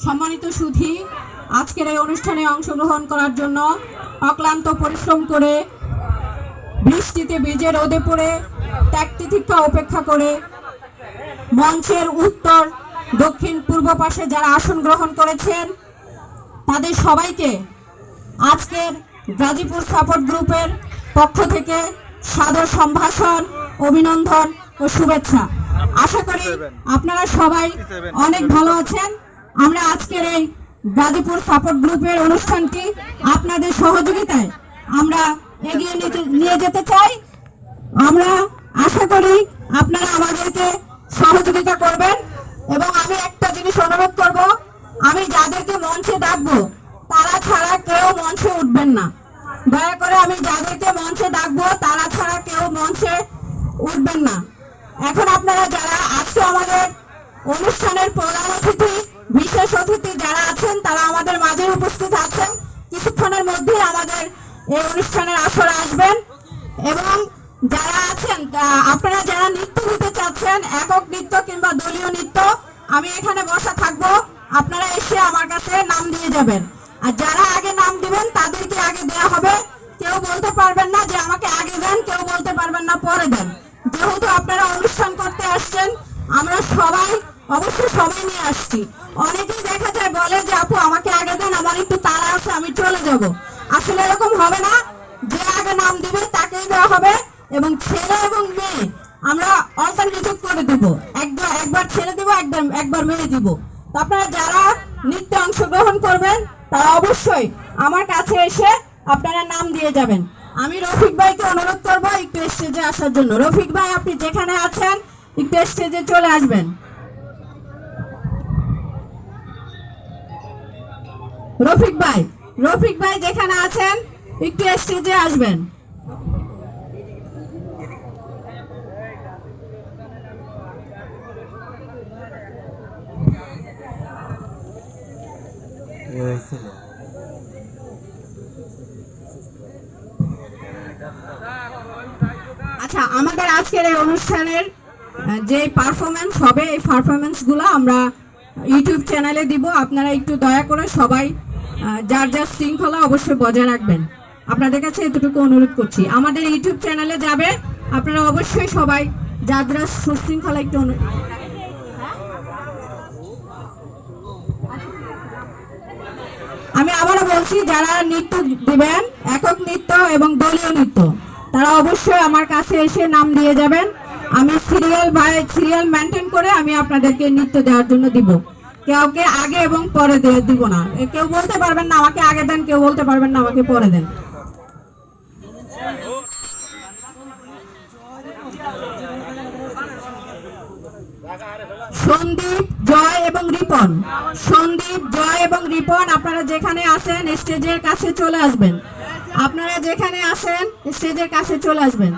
সম্মানিত সুধী, আজকের এই অনুষ্ঠানে অংশগ্রহণ করার জন্য অক্লান্ত পরিশ্রম করে বৃষ্টিতে ভিজে রোদে পড়ে ত্যাগ তিতিক্ষা উপেক্ষা করে মঞ্চের উত্তর দক্ষিণ পূর্ব পাশে যারা আসন গ্রহণ করেছেন তাদের সবাইকে আজকের গাজীপুর সাপোর্ট গ্রুপের পক্ষ থেকে সাদর সম্ভাষণ, অভিনন্দন ও শুভেচ্ছা। আশা করি আপনারা সবাই অনেক ভালো আছেন। আমরা আজকের এই গাজীপুর সাপোর্ট গ্রুপের অনুষ্ঠানটি আপনাদের সহযোগিতায় আমরা এগিয়ে নিয়ে যেতে চাই। আমরা আশা করি আপনারা আমাদেরকে সহযোগিতা করবেন এবং আমি একটা জিনিস অনুরোধ করব, আমি যাদেরকে মঞ্চে ডাকবো তারা ছাড়া কেউ মঞ্চে উঠবেন না। দয়া করে আমি যাদেরকে মঞ্চে ডাকবো তারা ছাড়া কেউ মঞ্চে উঠবেন না। এখন আপনারা যারা আজকে আমাদের অনুষ্ঠানের প্রধান অতিথি, বিশেষ অতিথি যারা আছেন তারা আমাদের মাঝে উপস্থিত আছেন। কিছুক্ষণের মধ্যেই আমাদের এই অনুষ্ঠানের আসরে আসবেন এবং যারা আছেন আপনারা যারা নৃত্য দিতে চাচ্ছেন, একক নৃত্য কিংবা দলীয় নৃত্য, আমি এখানে বসা থাকবো, আপনারা এসে আমার কাছে নাম দিয়ে যাবেন। আর যারা আগে নাম দিবেন তাদেরকে আগে দেওয়া হবে। কেউ বলতে পারবেন না যে আমাকে আগে দেন, কেউ বলতে পারবেন না পরে দেন। যেহেতু আপনারা অনুষ্ঠান করতে আসছেন, আমরা সবাই অবশ্যই সবাই নিয়ে আসছি। অনেকেই দেখা যায় বলে যে আপু আমাকে আগে দেন, আমার একটু তাড়া আছে, আমি চলে যাব। আসলে এরকম হবে না, যে আগে নাম দিবে তাকেই দেওয়া হবে এবং ছেলে এবং মেয়ে আমরা অল্টারনেটিভ করে দেব। একবার ছেলে দেব, একবার মেয়ে দিব। তো আপনারা যারা নৃত্যে অংশগ্রহণ করবেন তারা অবশ্যই আমার কাছে এসে আপনারা নাম দিয়ে যাবেন। আমি রফিক ভাইকে অনুরোধ করব একটু স্টেজে আসার জন্য। রফিক ভাই, আপনি যেখানে আছেন একটু স্টেজে চলে আসবেন। রফিক ভাই যেখানে আছেন একটু স্টেজে আসবেন। আচ্ছা, আমাদের আজকের এই অনুষ্ঠানের যে পারফরমেন্স হবে, এই পারফরমেন্সগুলো আমরা ইউটিউব চ্যানেলে দিব। আপনারা একটু দয়া করে সবাই যার যার শৃঙ্খলা অবশ্যই বজায় রাখবেন। আপনাদের কাছে এতটুকু অনুরোধ করছি। আমাদের ইউটিউব চ্যানেলে যাবে, আপনারা অবশ্যই সবাই যার যার সুশৃঙ্খলা একটু আমি আবারও বলছি, যারা নৃত্য দিবেন, একক নৃত্য এবং দলীয় নৃত্য, তারা অবশ্যই আমার কাছে এসে নাম দিয়ে যাবেন। আমি সিরিয়াল মেনটেন করে আমি আপনাদেরকে নৃত্য দেওয়ার জন্য দিব। কাউকে আগে এবং পরে দিব না। কেউ বলতে পারবেন না আমাকে আগে দেন, কেউ বলতে পারবেন না আমাকে পরে দেন। সন্দীপ, জয় এবং রিপন আপনারা যেখানে আছেন স্টেজের কাছে চলে আসবেন। আপনারা যেখানে আছেন স্টেজের কাছে চলে আসবেন।